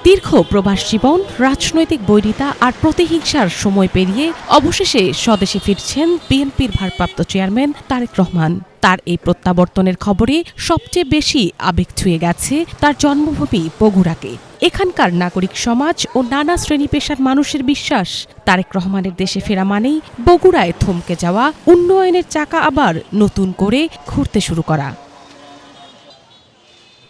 দীর্ঘ প্রবাস জীবন, রাজনৈতিক বৈরিতা আর প্রতিহিংসার সময় পেরিয়ে অবশেষে স্বদেশে ফিরছেন বিএনপির ভারপ্রাপ্ত চেয়ারম্যান তারেক রহমান। তার এই প্রত্যাবর্তনের খবরে সবচেয়ে বেশি আবেগ ছুঁয়ে গেছে তার জন্মভূমি বগুড়াকে। এখানকার নাগরিক সমাজ ও নানা শ্রেণী পেশার মানুষের বিশ্বাস, তারেক রহমানের দেশে ফেরা মানেই বগুড়ায় থমকে যাওয়া উন্নয়নের চাকা আবার নতুন করে ঘুরতে শুরু করা।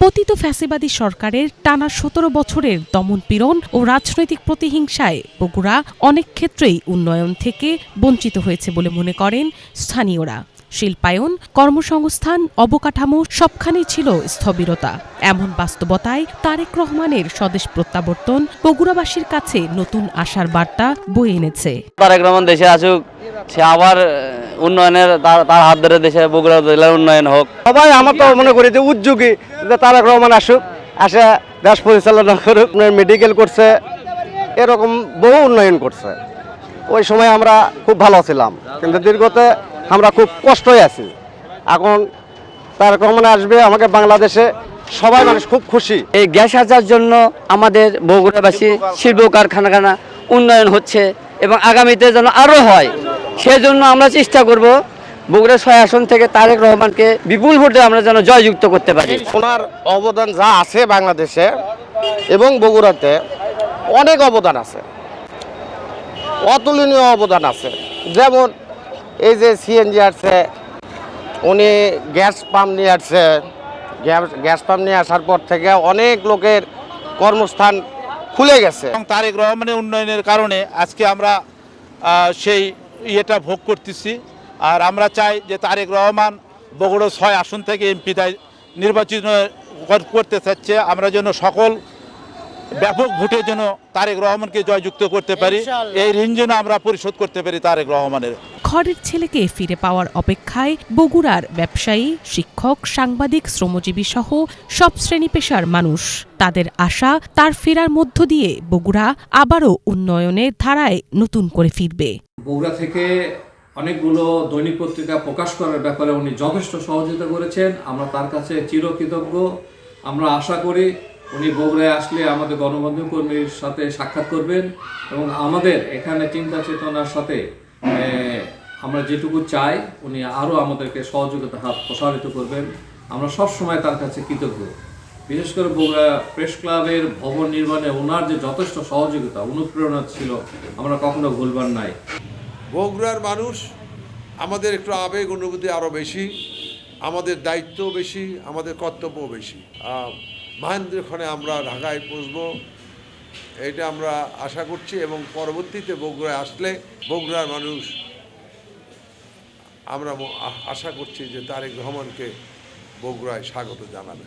পতিত ফ্যাসিবাদী সরকারের টানা ১৭ বছরের দমনপীড়ন ও রাজনৈতিক প্রতিহিংসায় বগুড়া অনেক ক্ষেত্রেই উন্নয়ন থেকে বঞ্চিত হয়েছে বলে মনে করেন স্থানীয়রা। শিল্পায়ন, কর্মসংস্থান, অবকাঠামো সবখানেই ছিল স্থবিরতা। এমন বাস্তবতায় তারেক রহমানের স্বদেশ প্রত্যাবর্তন বগুড়াবাসীর কাছে নতুন আশার বার্তা বয়ে এনেছে। তারেক রহমান দেশে আসুক, সে আবার উন্নয়নের তার হাত ধরে দেশে বগুড়া জেলার উন্নয়ন হোক। সবাই আমার তো মনে করি যে উদ্যোগী যে তারেক রহমান আসুক, আসে দেশ পরিচালনা করুক। মেডিকেল করছে, এরকম বহু উন্নয়ন করছে। ওই সময় আমরা খুব ভালো ছিলাম, কিন্তু দীর্ঘতে আমরা খুব কষ্টই আছি। এখন তারেক রহমান আসবে, আমাকে বাংলাদেশে সবাই মানুষ খুব খুশি। এই গ্যাস আসার জন্য আমাদের বগুড়াবাসী শিল্প কারখানা উন্নয়ন হচ্ছে এবং আগামীতে যেন আরও হয়, সেজন্য আমরা চেষ্টা করব বগুড়া ৬ আসন থেকে তারেক রহমানকে বিপুল ভোটে আমরা যেন জয়যুক্ত করতে পারি। ওনার অবদান যা আছে বাংলাদেশে এবং বগুড়াতে অনেক অবদান আছে, অতুলনীয় অবদান আছে। যেমন এই যে সিএনজি আসছে, উনি গ্যাস পাম্প নিয়ে আসছে। গ্যাস পাম্প নিয়ে আসার পর থেকে অনেক লোকের কর্মস্থান খুলে গেছে। তারেক রহমানের উন্নয়নের কারণে আজকে আমরা সেই ইয়েটা ভোগ করতেছি। আর আমরা চাই যে তারেক রহমান বগুড়া ৬ আসন থেকে এমপি নির্বাচিত করতে চাচ্ছে। আমরা যেন সকল ব্যাপক ভোটে যেন তারেক রহমানকে জয়যুক্ত করতে পারি, এই ঋণ যেন আমরা পরিশোধ করতে পারি তারেক রহমানের। ঘরের ছেলেকে ফিরে পাওয়ার অপেক্ষায় বগুড়ার ব্যবসায়ী, শিক্ষক, সাংবাদিক, শ্রমজীবী সহ সব শ্রেণী পেশার মানুষ। তাদের আশা তার ফেরার মধ্য দিয়ে বগুড়া আবারও উন্নয়নের ধারায় নতুন করে ফিরবে। বগুড়া থেকে অনেকগুলো দৈনিক পত্রিকা প্রকাশ করার ব্যাপারে উনি যথেষ্ট সহযোগিতা করেছেন। আমরা তার কাছে চিরকৃতজ্ঞ। আমরা আশা করি উনি বগুড়ায় আসলে আমাদের গণমাধ্যম কর্মীর সাথে সাক্ষাৎ করবেন এবং আমাদের এখানে চিন্তা চেতনার সাথে আমরা যেটুকু চাই উনি আরও আমাদেরকে সহযোগিতার হাত প্রসারিত করবেন। আমরা সবসময় তার কাছে কৃতজ্ঞ। বিশেষ করে বগুড়া প্রেস ক্লাবের ভবন নির্মাণে ওনার যে যথেষ্ট সহযোগিতা, অনুপ্রেরণা ছিল, আমরা কখনো ভুলবার নাই। বগুড়ার মানুষ আমাদের একটু আবেগ অনুভূতি আরও বেশি, আমাদের দায়িত্ব বেশি, আমাদের কর্তব্য বেশি। মহেন্দ্রক্ষণে আমরা ঢাকায় পৌঁছব, এটা আমরা আশা করছি এবং পরবর্তীতে বগুড়ায় আসলে বগুড়ার মানুষ আমরা আশা করছি যে তারেক রহমানকে বগুড়ায় স্বাগত জানাবে।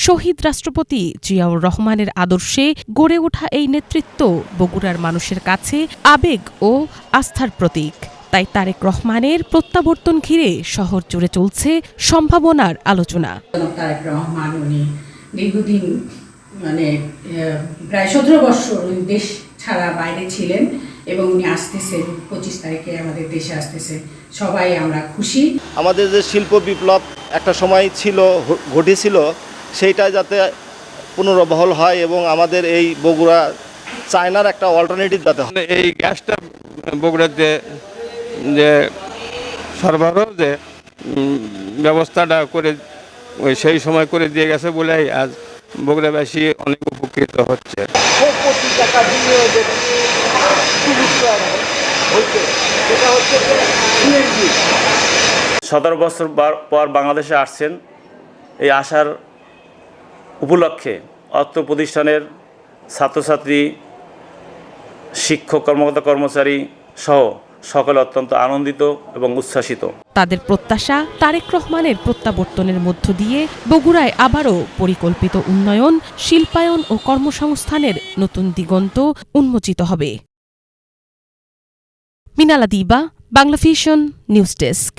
শহীদ রাষ্ট্রপতি জিয়াউর রহমানের আদর্শে গড়ে ওঠা এই নেতৃত্ব বগুড়ার মানুষের কাছে আবেগ ও আস্থার প্রতীক। তাই তারেক রহমানের প্রত্যাবর্তন ঘিরে শহর জুড়ে চলছে সম্ভাবনার আলোচনা। তারেক রহমান উনি দীর্ঘদিন প্রায় ১৭ বছর দেশ ছাড়া বাইরে ছিলেন এবং উনি আসতেছেন ২৫ তারিখে আমাদের দেশে আসতেছেন। সবাই আমরা খুশি। আমাদের যে শিল্প বিপ্লব একটা সময় ছিল, ঘটেছিল, সেইটা যাতে পুনর্বহাল হয় এবং আমাদের এই বগুড়া চায়নার একটা অল্টারনেটিভ যাতে হয়। এই গ্যাসটা বগুড়াতে যে সরবরাহ যে ব্যবস্থাটা করে সেই সময় করে দিয়ে গেছে বলে আজ বগুড়াবাসী অনেক উপকৃত হচ্ছে। ১৭ বছর পর বাংলাদেশে আসছেন, এই আসার উপলক্ষে অত্র প্রতিষ্ঠানের ছাত্রছাত্রী, শিক্ষক, কর্মকর্তা, কর্মচারী সহ সকলে অত্যন্ত আনন্দিত এবং উচ্ছ্বাসিত। তাদের প্রত্যাশা তারেক রহমানের প্রত্যাবর্তনের মধ্য দিয়ে বগুড়ায় আবারও পরিকল্পিত উন্নয়ন, শিল্পায়ন ও কর্মসংস্থানের নতুন দিগন্ত উন্মোচিত হবে। মিনালা দিবা, বাংলাভিশন নিউজ ডেস্ক।